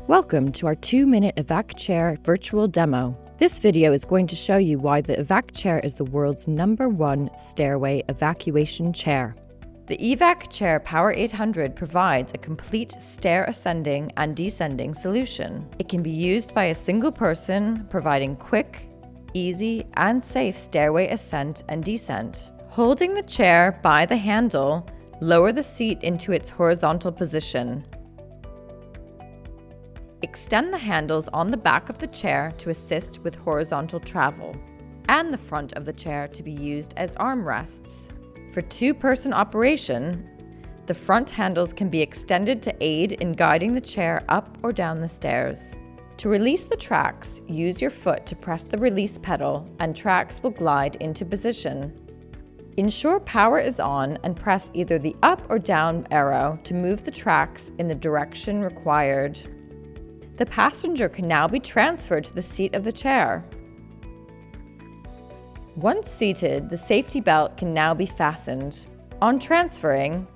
Welcome to our 2-minute EVAC+CHAIR virtual demo. This video is going to show you why the EVAC+CHAIR is the world's #1 stairway evacuation chair. The EVAC+CHAIR Power 800 provides a complete stair ascending and descending solution. It can be used by a single person, providing quick, easy, and safe stairway ascent and descent. Holding the chair by the handle, lower the seat into its horizontal position. Extend the handles on the back of the chair to assist with horizontal travel, and the front of the chair to be used as armrests. For two-person operation, the front handles can be extended to aid in guiding the chair up or down the stairs. To release the tracks, use your foot to press the release pedal and tracks will glide into position. Ensure power is on and press either the up or down arrow to move the tracks in the direction required. The passenger can now be transferred to the seat of the chair. Once seated, the safety belt can now be fastened. On transferring,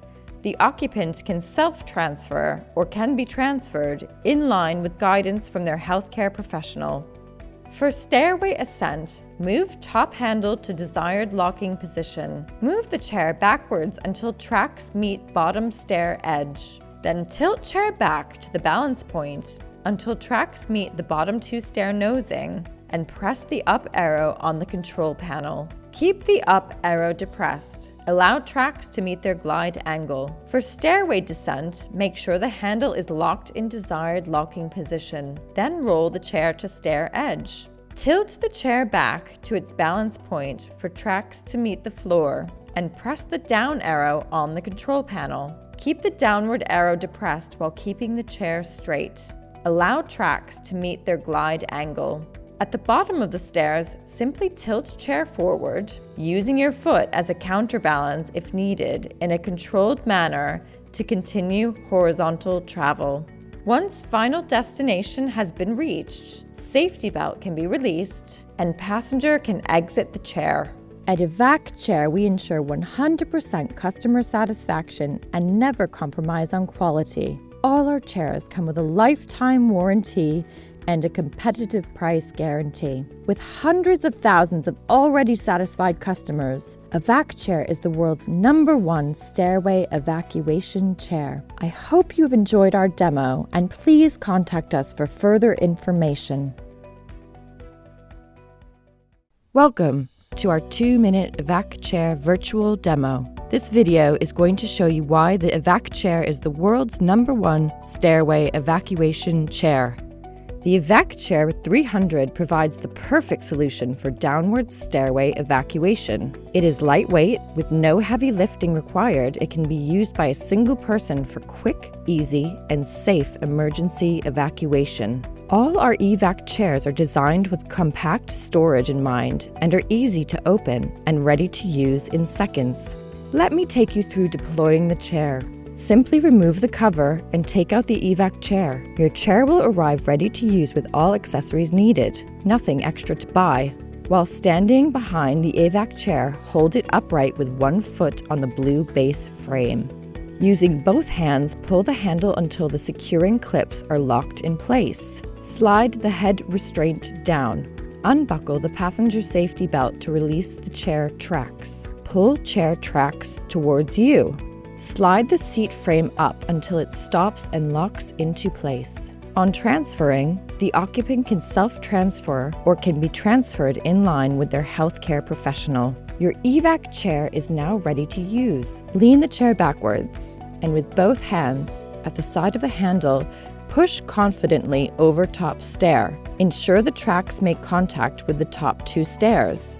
the occupant can self-transfer or can be transferred in line with guidance from their healthcare professional. For stairway ascent, move top handle to desired locking position. Move the chair backwards until tracks meet bottom stair edge. Then tilt chair back to the balance point until tracks meet the bottom 2 stair nosing, and press the up arrow on the control panel. Keep the up arrow depressed. Allow tracks to meet their glide angle. For stairway descent, make sure the handle is locked in desired locking position. Then roll the chair to stair edge. Tilt the chair back to its balance point for tracks to meet the floor, and press the down arrow on the control panel. Keep the downward arrow depressed while keeping the chair straight. Allow tracks to meet their glide angle. At the bottom of the stairs, simply tilt chair forward, using your foot as a counterbalance if needed in a controlled manner to continue horizontal travel. Once final destination has been reached, safety belt can be released and passenger can exit the chair. At EVAC+CHAIR, we ensure 100% customer satisfaction and never compromise on quality. All our chairs come with a lifetime warranty and a competitive price guarantee. With hundreds of thousands of already satisfied customers, EVAC+CHAIR is the world's #1 stairway evacuation chair. I hope you've enjoyed our demo, and please contact us for further information. Welcome to our 2-minute EVAC+CHAIR virtual demo. This video is going to show you why the EVAC+CHAIR is the world's #1 stairway evacuation chair. The EVAC+CHAIR 300 provides the perfect solution for downward stairway evacuation. It is lightweight, with no heavy lifting required. It can be used by a single person for quick, easy, and safe emergency evacuation. All our EVAC chairs are designed with compact storage in mind and are easy to open and ready to use in seconds. Let me take you through deploying the chair. Simply remove the cover and take out the EVAC chair. Your chair will arrive ready to use with all accessories needed. Nothing extra to buy. While standing behind the EVAC chair, hold it upright with one foot on the blue base frame. Using both hands, pull the handle until the securing clips are locked in place. Slide the head restraint down. Unbuckle the passenger safety belt to release the chair tracks. Pull chair tracks towards you. Slide the seat frame up until it stops and locks into place. On transferring, the occupant can self-transfer or can be transferred in line with their healthcare professional. Your EVAC chair is now ready to use. Lean the chair backwards, and with both hands at the side of the handle, push confidently over top stair. Ensure the tracks make contact with the top 2 stairs.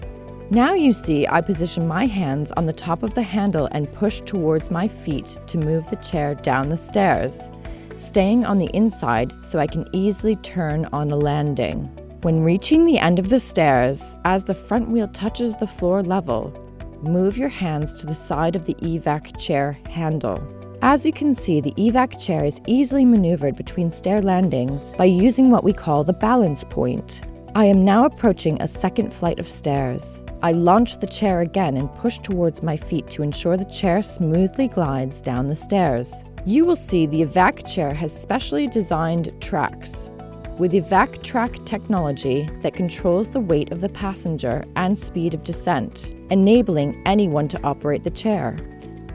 Now you see I position my hands on the top of the handle and push towards my feet to move the chair down the stairs, staying on the inside so I can easily turn on a landing. When reaching the end of the stairs, as the front wheel touches the floor level, move your hands to the side of the EVAC chair handle. As you can see, the EVAC chair is easily maneuvered between stair landings by using what we call the balance point. I am now approaching a second flight of stairs. I launch the chair again and push towards my feet to ensure the chair smoothly glides down the stairs. You will see the EVAC+CHAIR has specially designed tracks with EVAC technology that controls the weight of the passenger and speed of descent, enabling anyone to operate the chair.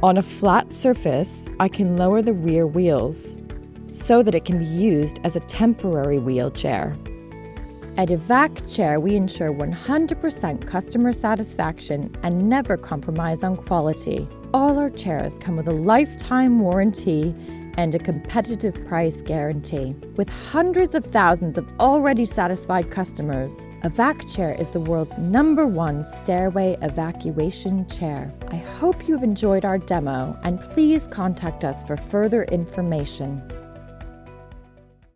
On a flat surface, I can lower the rear wheels so that it can be used as a temporary wheelchair. At EVAC+CHAIR, we ensure 100% customer satisfaction and never compromise on quality. All our chairs come with a lifetime warranty and a competitive price guarantee. With hundreds of thousands of already satisfied customers, EVAC+CHAIR is the world's #1 stairway evacuation chair. I hope you've enjoyed our demo, and please contact us for further information.